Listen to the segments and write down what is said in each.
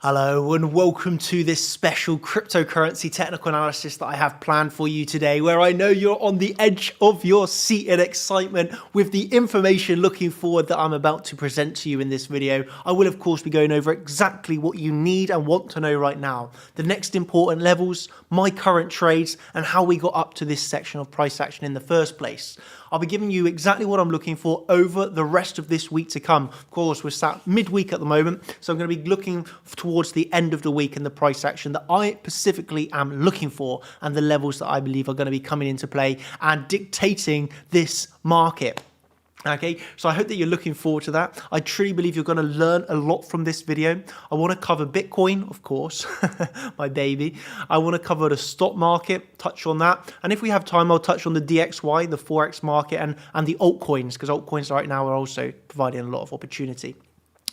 Hello and welcome to this special cryptocurrency technical analysis that I have planned for you today, where I know you're on the edge of your seat in excitement with the information looking forward that I'm about to present to you in this video. I will of course be going over exactly what you need and want to know right now, the next important levels, my current trades, and how we got up to this section of price action in the first place. I'll be giving you exactly what I'm looking for over the rest of this week to come. Of course, we're sat midweek at the moment, so I'm going to be looking towards the end of the week and the price action that I specifically am looking for and the levels that I believe are going to be coming into play and dictating this market. Okay, so I hope that you're looking forward to that. I truly believe you're going to learn a lot from this video. I want to cover Bitcoin, of course, my baby. I want to cover the stock market, touch on that. And if we have time, I'll touch on the DXY, the Forex market, and the altcoins, because altcoins right now are also providing a lot of opportunity.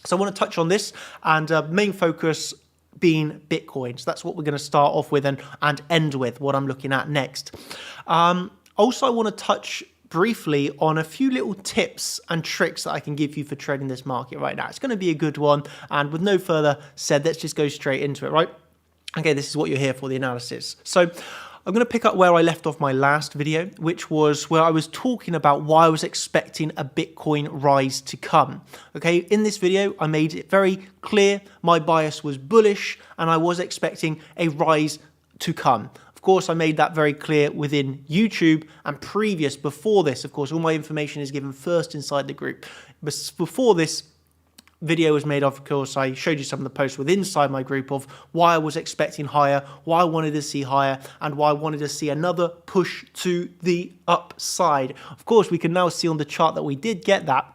So I want to touch on this, and main focus being Bitcoin. So that's what we're going to start off with and end with, what I'm looking at next. Also, I want to touch briefly on a few little tips and tricks that I can give you for trading this market right now. It's going to be a good one, and with no further said, let's just go straight into it, right? Okay, this is what you're here for, the analysis. So I'm going to pick up where I left off my last video, which was where I was talking about why I was expecting a Bitcoin rise to come. Okay, in this video, I made it very clear my bias was bullish and I was expecting a rise to come. Of course, I made that very clear within YouTube and before this. Of course, all my information is given first inside the group. But before this video was made, of course, I showed you some of the posts within inside my group of why I was expecting higher, why I wanted to see higher, and why I wanted to see another push to the upside. Of course, we can now see on the chart that we did get that.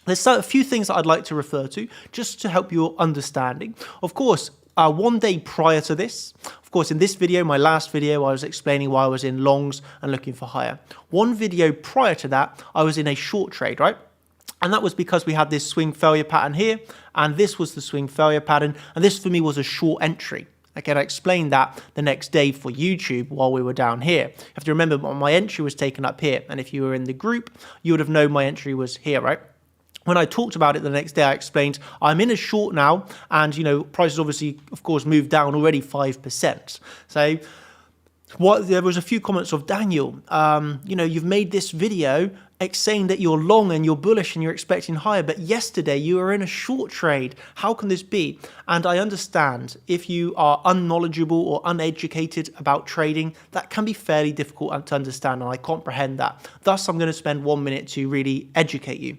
There's a few things that I'd like to refer to just to help your understanding. Of course, one day prior to this, of course, in this video, my last video, I was explaining why I was in longs and looking for higher. One video prior to that, I was in a short trade, right? And that was because we had this swing failure pattern here, and this was the swing failure pattern, and this for me was a short entry. Okay, I explained that the next day for YouTube while we were down here. You have to remember my entry was taken up here, and if you were in the group, you would have known my entry was here, right? When I talked about it the next day, I explained I'm in a short now, and prices obviously, of course, moved down already 5%. So there was a few comments of Daniel, you've made this video saying that you're long and you're bullish and you're expecting higher, but yesterday you were in a short trade. How can this be? And I understand if you are unknowledgeable or uneducated about trading, that can be fairly difficult to understand, and I comprehend that. Thus, I'm going to spend 1 minute to really educate you.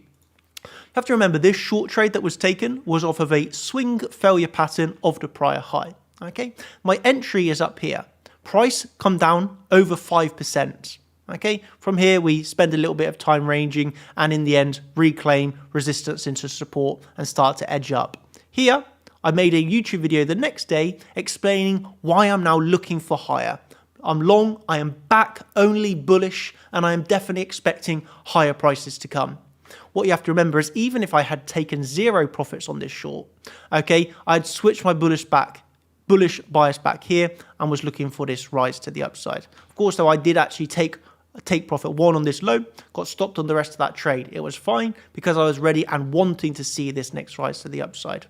You have to remember this short trade that was taken was off of a swing failure pattern of the prior high. Okay, my entry is up here. Price come down over 5%. Okay, from here we spend a little bit of time ranging and in the end reclaim resistance into support and start to edge up. Here I made a YouTube video the next day explaining why I'm now looking for higher. I'm long, I am back only bullish, and I am definitely expecting higher prices to come. What you have to remember is even if I had taken zero profits on this short, okay, I'd switched my bullish bias back here and was looking for this rise to the upside. Of course, though, I did actually take profit one on this low, got stopped on the rest of that trade. It was fine because I was ready and wanting to see this next rise to the upside.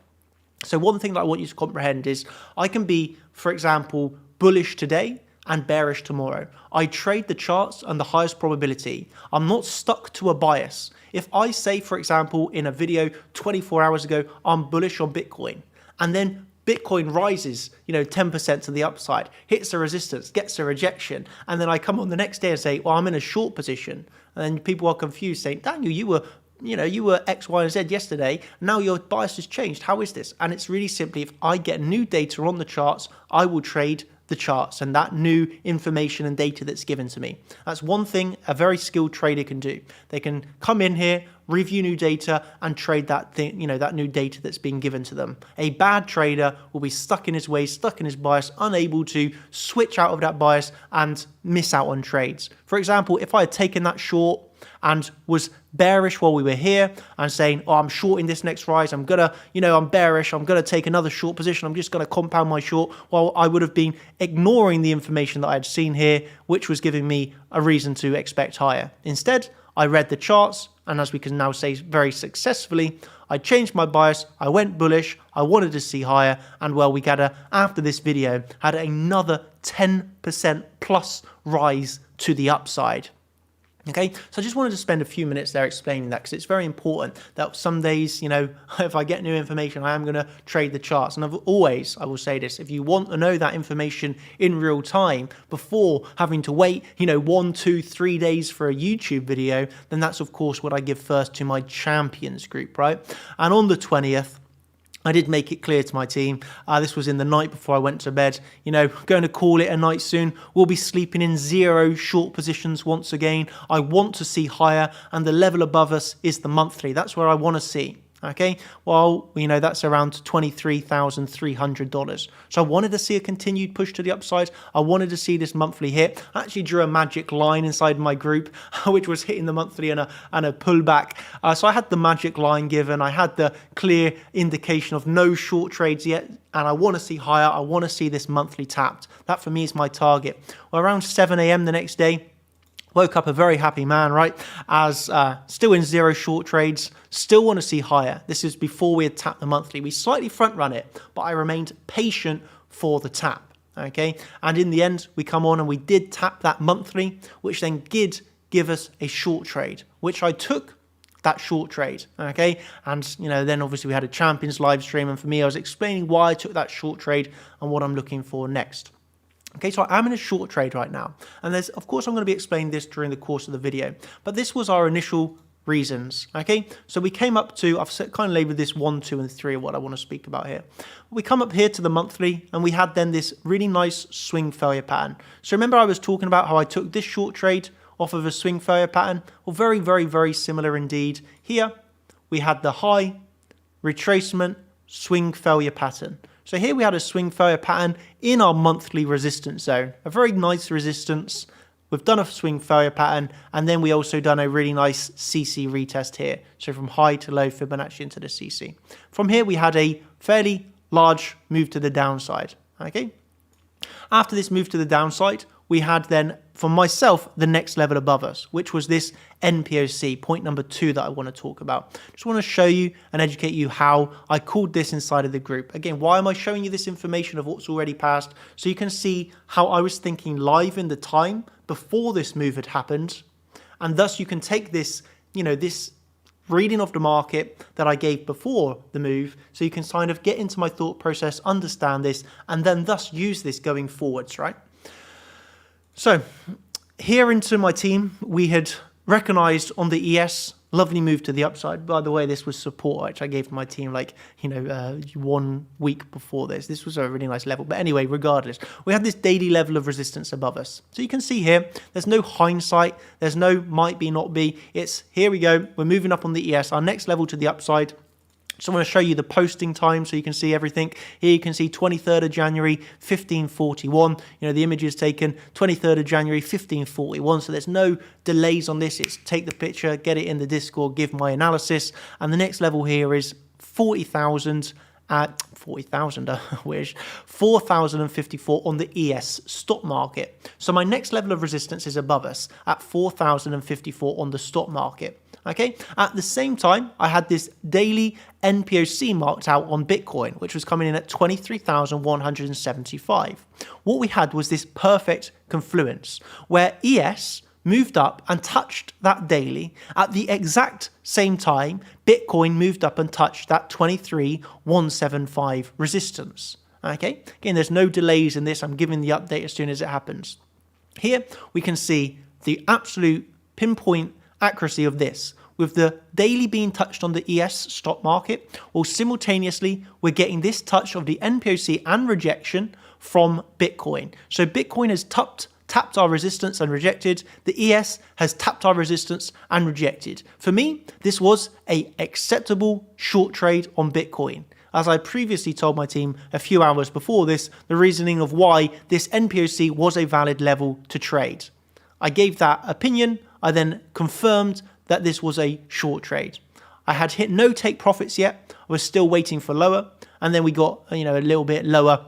So one thing that I want you to comprehend is I can be, for example, bullish today and bearish tomorrow. I trade the charts and the highest probability. I'm not stuck to a bias. If I say, for example, in a video 24 hours ago, I'm bullish on Bitcoin, and then Bitcoin rises, 10% to the upside, hits a resistance, gets a rejection, and then I come on the next day and say, well, I'm in a short position, and then people are confused saying, Daniel, you were X, Y, and Z yesterday, now your bias has changed. How is this? And it's really simply, if I get new data on the charts, I will trade the charts and that new information and data that's given to me. That's one thing a very skilled trader can do. They can come in here, review new data, and trade that thing, that new data that's being given to them. A bad trader will be stuck in his ways, stuck in his bias, unable to switch out of that bias and miss out on trades. For example, if I had taken that short and was bearish while we were here and saying, oh, I'm shorting this next rise, I'm bearish, I'm gonna take another short position, I'm just gonna compound my short, well, I would have been ignoring the information that I'd seen here, which was giving me a reason to expect higher. Instead, I read the charts, and as we can now say very successfully, I changed my bias, I went bullish, I wanted to see higher, and well, we got after this video, had another 10% plus rise to the upside. Okay, so I just wanted to spend a few minutes there explaining that because it's very important that some days, you know, if I get new information, I am going to trade the charts. And I will say this, if you want to know that information in real time before having to wait, you know, 1, 2, 3 days for a YouTube video, then that's of course what I give first to my champions group, right? And on the 20th, I did make it clear to my team, this was in the night before I went to bed, you know, going to call it a night soon. We'll be sleeping in 0 short positions once again. I want to see higher, and the level above us is the monthly. That's where I want to see. Okay, well, you know, that's around $23,300. So I wanted to see a continued push to the upside. I wanted to see this monthly hit. I actually drew a magic line inside my group, which was hitting the monthly and a pullback. So I had the magic line given. I had the clear indication of no short trades yet. And I want to see higher. I want to see this monthly tapped. That for me is my target. Well, around 7 a.m. the next day, woke up a very happy man, right? As still in 0 short trades, still want to see higher. This is before we had tapped the monthly. We slightly front run it, but I remained patient for the tap, okay? And in the end, we come on and we did tap that monthly, which then did give us a short trade, which I took that short trade, okay? And, you know, then obviously we had a champions live stream, and for me, I was explaining why I took that short trade and what I'm looking for next. Okay, so I'm in a short trade right now, and there's, of course, I'm going to be explaining this during the course of the video, but this was our initial reasons, okay? So we came up to, I've kind of labeled this 1, 2, and 3 of what I want to speak about here. We come up here to the monthly, and we had then this really nice swing failure pattern. So remember I was talking about how I took this short trade off of a swing failure pattern? Well, very, very, very similar indeed. Here, we had the high, retracement, swing failure pattern. So here we had a swing failure pattern in our monthly resistance zone, a very nice resistance. We've done a swing failure pattern, and then we also done a really nice CC retest here. So from high to low Fibonacci into the CC. From here, we had a fairly large move to the downside, okay? After this move to the downside, we had then, for myself, the next level above us, which was this dnPOC, point number 2 that I want to talk about. Just want to show you and educate you how I called this inside of the group. Again, why am I showing you this information of what's already passed? So you can see how I was thinking live in the time before this move had happened. And thus you can take this, you know, this reading of the market that I gave before the move, so you can kind of get into my thought process, understand this, and then thus use this going forwards, right? So here into my team, we had recognized on the ES, lovely move to the upside. By the way, this was support, which I gave to my team like, 1 week before this. This was a really nice level. But anyway, regardless, we had this daily level of resistance above us. So you can see here, there's no hindsight. There's no might be, not be. It's here we go. We're moving up on the ES, our next level to the upside. So I'm going to show you the posting time so you can see everything. Here you can see 23rd of January, 1541. You know, the image is taken 23rd of January, 1541. So there's no delays on this. It's take the picture, get it in the Discord, give my analysis. And the next level here is 40,000 at 40,000, I wish, 4,054 on the ES stock market. So my next level of resistance is above us at 4,054 on the stock market. Okay, at the same time, I had this daily dnPOC marked out on Bitcoin, which was coming in at 23,175. What we had was this perfect confluence where ES moved up and touched that daily. At the exact same time, Bitcoin moved up and touched that 23,175 resistance. Okay, again, there's no delays in this. I'm giving the update as soon as it happens. Here, we can see the absolute pinpoint accuracy of this, with the daily being touched on the ES stock market, while simultaneously we're getting this touch of the dnPOC and rejection from Bitcoin. So Bitcoin has tapped our resistance and rejected. The ES has tapped our resistance and rejected. For me, this was an acceptable short trade on Bitcoin. As I previously told my team a few hours before this, the reasoning of why this dnPOC was a valid level to trade. I gave that opinion. I then confirmed that this was a short trade. I had hit no take profits yet. I was still waiting for lower. And then we got, a little bit lower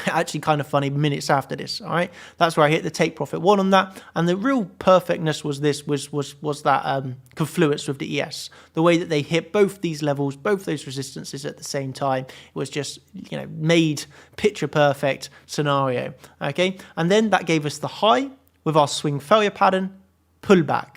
actually kind of funny, minutes after this. All right, that's where I hit the take profit one on that. And the real perfectness was this was that confluence with the ES, the way that they hit both these levels, both those resistances at the same time. It was just, you know, made picture perfect scenario. Okay, and then that gave us the high with our swing failure pattern, pullback,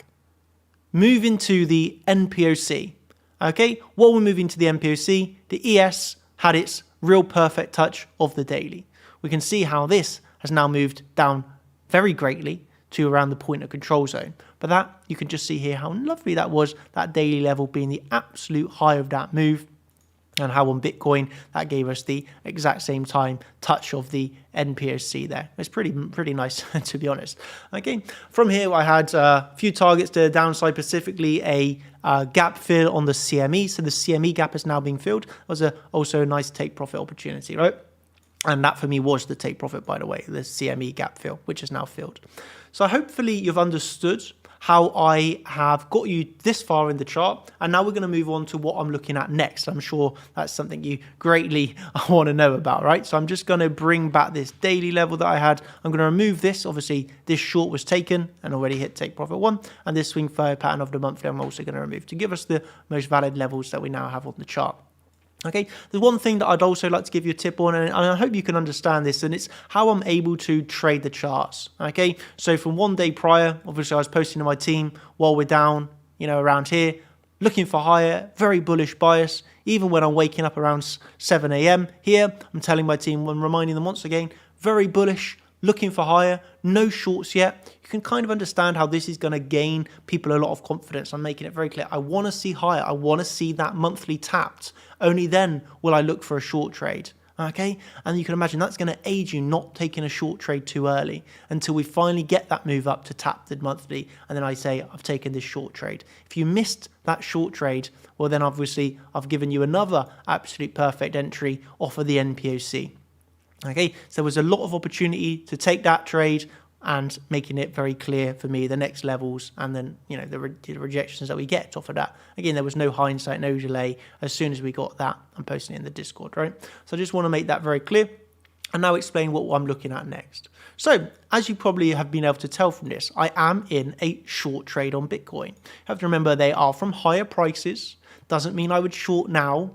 move into the NPOC. Okay, while we're moving to the NPOC, the ES had its real perfect touch of the daily. We can see how this has now moved down very greatly to around the point of control zone. But that, you can just see here how lovely that was, that daily level being the absolute high of that move, and how on Bitcoin that gave us the exact same time touch of the NPOC there. It's pretty nice to be honest. Okay, from here I had a few targets to the downside, specifically a gap fill on the CME. So the CME gap is now being filled. It was also a nice take profit opportunity, right? And that for me was the take profit, by the way, the CME gap fill, which is now filled. So hopefully you've understood how I have got you this far in the chart, and now we're going to move on to what I'm looking at next. I'm sure that's something you greatly want to know about, right? So I'm just going to bring back this daily level that I had. I'm going to remove this. Obviously, this short was taken and already hit take profit one, and this swing failure pattern of the monthly I'm also going to remove to give us the most valid levels that we now have on the chart. Okay, the one thing that I'd also like to give you a tip on, and I hope you can understand this, and it's how I'm able to trade the charts. Okay, so from one day prior, obviously I was posting to my team while we're down, you know, around here, looking for higher, very bullish bias. Even when I'm waking up around 7 a.m. here, I'm telling my team, and reminding them once again, very bullish, looking for higher, no shorts yet. You can kind of understand how this is going to gain people a lot of confidence. I'm making it very clear. I want to see higher. I want to see that monthly tapped. Only then will I look for a short trade. Okay, and you can imagine that's going to aid you not taking a short trade too early until we finally get that move up to tap the monthly, and then I say I've taken this short trade. If you missed that short trade, well then obviously I've given you another absolute perfect entry off of the NPOC. Okay, so there was a lot of opportunity to take that trade and making it very clear for me the next levels, and then, you know, the rejections that we get off of that. Again, there was no hindsight, no delay. As soon as we got that, I'm posting it in the Discord, right? So I just want to make that very clear and now explain what I'm looking at next. So as you probably have been able to tell from this, I am in a short trade on Bitcoin. You have to remember they are from higher prices. Doesn't mean I would short now.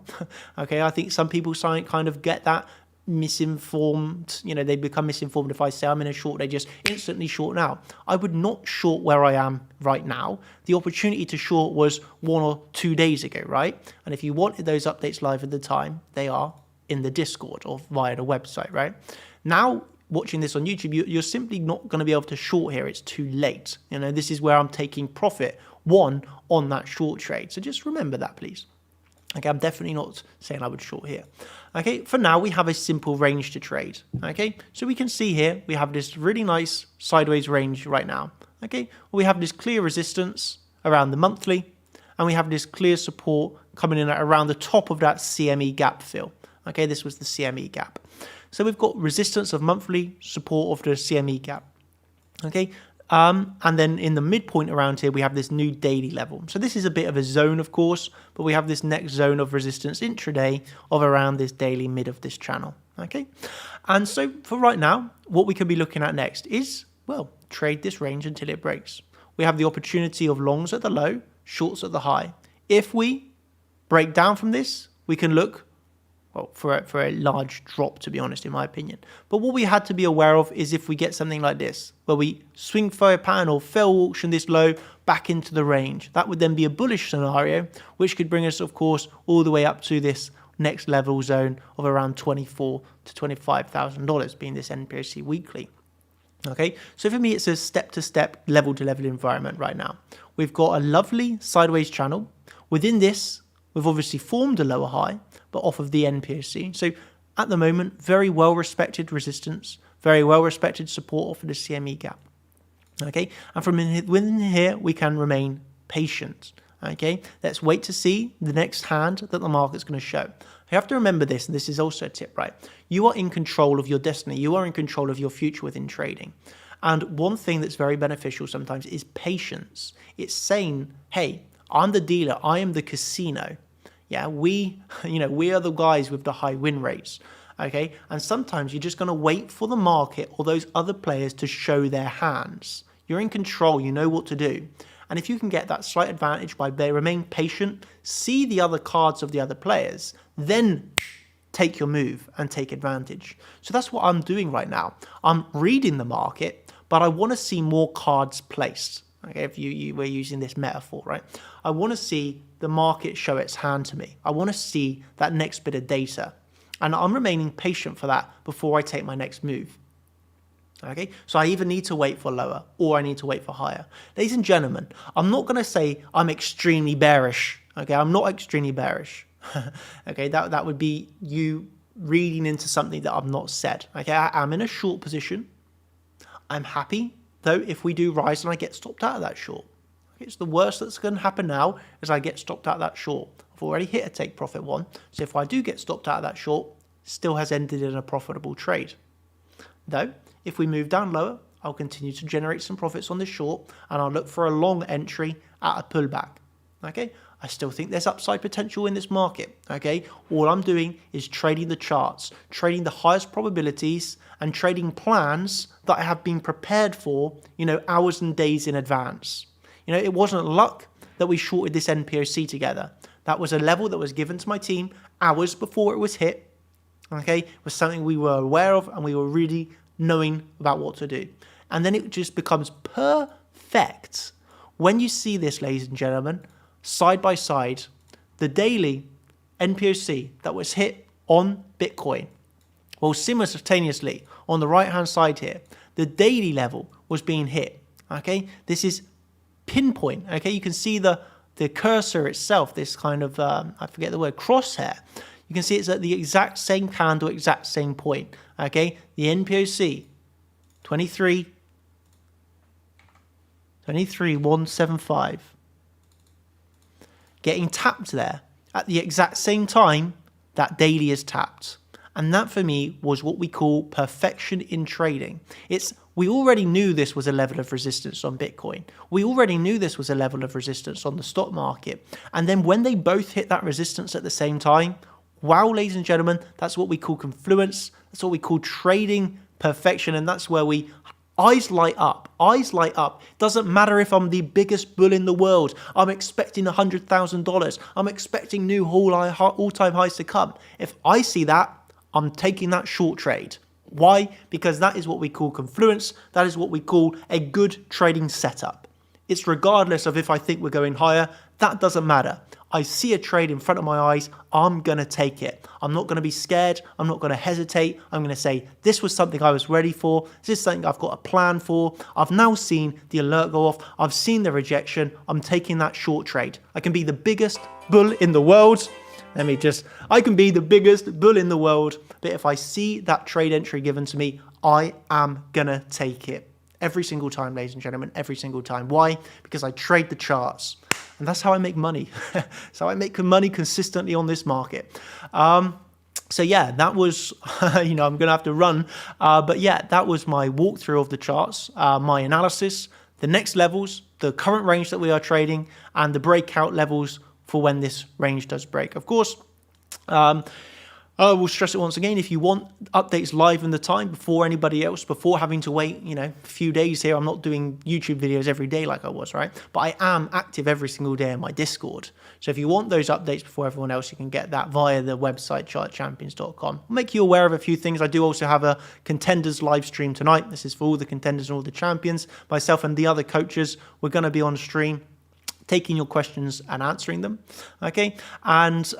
Okay, I think some people kind of get that misinformed, you know, they become misinformed. If I say I'm in a short, they just instantly short now. I would not short where I am right now. The opportunity to short was 1 or 2 days ago, right? And if you wanted those updates live at the time, they are in the Discord or via the website, right? Now, watching this on YouTube, you're simply not going to be able to short here. It's too late. You know, this is where I'm taking profit one on that short trade. So just remember that, please. Okay, I'm definitely not saying I would short here. Okay, for now, we have a simple range to trade. Okay, so we can see here, we have this really nice sideways range right now. Okay, we have this clear resistance around the monthly, and we have this clear support coming in at around the top of that CME gap fill. Okay, this was the CME gap. So we've got resistance of monthly, support of the CME gap. Okay, and then in the midpoint around here, we have this new daily level. So this is a bit of a zone, of course, but we have this next zone of resistance intraday of around this daily mid of this channel. Okay, and so for right now, what we could be looking at next is, well, trade this range until it breaks. We have the opportunity of longs at the low, shorts at the high. If we break down from this, we can look, well, for a large drop, to be honest, in my opinion. But what we had to be aware of is if we get something like this, where we swing failure pattern or fail auction this low back into the range, that would then be a bullish scenario, which could bring us, of course, all the way up to this next level zone of around $24,000 to $25,000, being this NPOC weekly. Okay, so for me, it's a step-to-step, level-to-level environment right now. We've got a lovely sideways channel. Within this, we've obviously formed a lower high, but off of the NPOC. So at the moment, very well-respected resistance, very well-respected support off of the CME gap. Okay, and from within here, we can remain patient. Okay, let's wait to see the next hand that the market's going to show. You have to remember this, and this is also a tip, right? You are in control of your destiny. You are in control of your future within trading. And one thing that's very beneficial sometimes is patience. It's saying, hey, I'm the dealer. I am the casino. Yeah, we are the guys with the high win rates. Okay, and sometimes you're just going to wait for the market or those other players to show their hands. You're in control, you know what to do. And if you can get that slight advantage by remain patient, see the other cards of the other players, then take your move and take advantage. So that's what I'm doing right now. I'm reading the market, but I want to see more cards placed. Okay, if you were using this metaphor, right? I want to see the market show its hand to me. I want to see that next bit of data. And I'm remaining patient for that before I take my next move. Okay, so I either need to wait for lower or I need to wait for higher. Ladies and gentlemen, I'm not going to say I'm extremely bearish. Okay, I'm not extremely bearish. Okay, that would be you reading into something that I've not said. Okay, I'm in a short position. I'm happy though if we do rise and I get stopped out of that short. Okay, it's the worst that's going to happen now is I get stopped out of that short. I've already hit a take profit one. So if I do get stopped out of that short, still has ended in a profitable trade. Though, if we move down lower, I'll continue to generate some profits on this short and I'll look for a long entry at a pullback. Okay, I still think there's upside potential in this market. Okay, all I'm doing is trading the charts, trading the highest probabilities and trading plans that I have been prepared for, hours and days in advance. It wasn't luck that we shorted this nPOC together. That was a level that was given to my team hours before it was hit. Okay, it was something we were aware of and we were really knowing about what to do. And then it just becomes perfect when you see this, ladies and gentlemen, side by side, the daily nPOC that was hit on Bitcoin. Well, simultaneously on the right hand side here, the daily level was being hit. Okay, this is pinpoint. Okay, you can see the cursor itself, this kind of I forget the word, crosshair. You can see it's at the exact same candle, exact same point. Okay, the nPOC 23,175 getting tapped there at the exact same time that daily is tapped. And that for me was what we call perfection in trading. We already knew this was a level of resistance on Bitcoin. We already knew this was a level of resistance on the stock market. And then when they both hit that resistance at the same time, wow, ladies and gentlemen, that's what we call confluence. That's what we call trading perfection. And that's where eyes light up. Eyes light up. Doesn't matter if I'm the biggest bull in the world. I'm expecting $100,000. I'm expecting new all-time highs to come. If I see that, I'm taking that short trade. Why? Because that is what we call confluence. That is what we call a good trading setup. It's regardless of if I think we're going higher. That doesn't matter. I see a trade in front of my eyes, I'm going to take it. I'm not going to be scared. I'm not going to hesitate. I'm going to say, this was something I was ready for. This is something I've got a plan for. I've now seen the alert go off. I've seen the rejection. I'm taking that short trade. I can be the biggest bull in the world. I can be the biggest bull in the world. But if I see that trade entry given to me, I am going to take it. Every single time, ladies and gentlemen, every single time. Why? Because I trade the charts. And that's how I make money. So I make money consistently on this market. So yeah, that was, I'm going to have to run. But yeah, that was my walkthrough of the charts, my analysis, the next levels, the current range that we are trading, and the breakout levels for when this range does break. Of course, I will stress it once again, if you want updates live in the time before anybody else, before having to wait, a few days here, I'm not doing YouTube videos every day like I was, right? But I am active every single day in my Discord. So if you want those updates before everyone else, you can get that via the website, chartchampions.com. I'll make you aware of a few things. I do also have a contenders live stream tonight. This is for all the contenders and all the champions. Myself and the other coaches, we're going to be on stream, taking your questions and answering them. Okay, and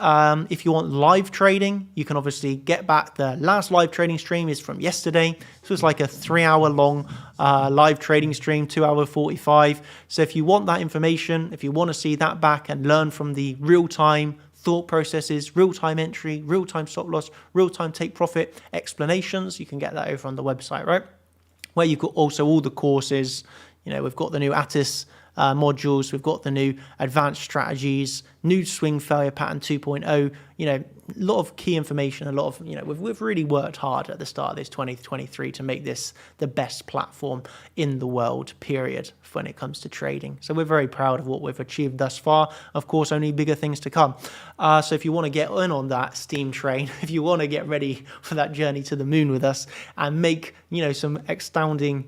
if you want live trading, you can obviously get back. The last live trading stream is from yesterday. This was like a 3-hour long live trading stream, 2-hour 45. So if you want that information, if you want to see that back and learn from the real-time thought processes, real-time entry, real-time stop loss, real-time take profit explanations, you can get that over on the website, right? Where you've got also all the courses. We've got the new Attis modules, we've got the new advanced strategies, new swing failure pattern 2.0, you know, a lot of key information, a lot of, you know, we've really worked hard at the start of this 2023 to make this the best platform in the world, period, when it comes to trading. So we're very proud of what we've achieved thus far. Of course, only bigger things to come. So if you want to get in on that steam train, if you want to get ready for that journey to the moon with us and make, you know, some astounding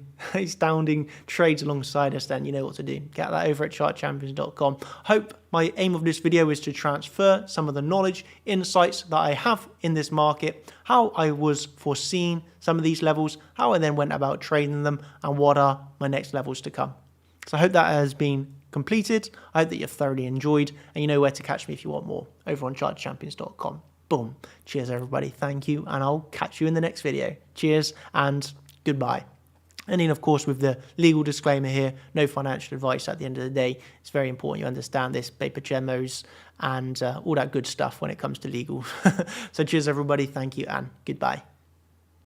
trades alongside us, then you know what to do. Get that over at chartchampions.com. Hope my aim of this video is to transfer some of the knowledge, insights that I have in this market, how I was foreseeing some of these levels, how I then went about trading them, and what are my next levels to come. So I hope that has been completed. I hope that you've thoroughly enjoyed, and you know where to catch me if you want more over on chartchampions.com. Boom. Cheers, everybody. Thank you, and I'll catch you in the next video. Cheers, and goodbye. And then, of course, with the legal disclaimer here, no financial advice at the end of the day. It's very important you understand this, paper gemos, and all that good stuff when it comes to legal. So cheers, everybody. Thank you, and goodbye.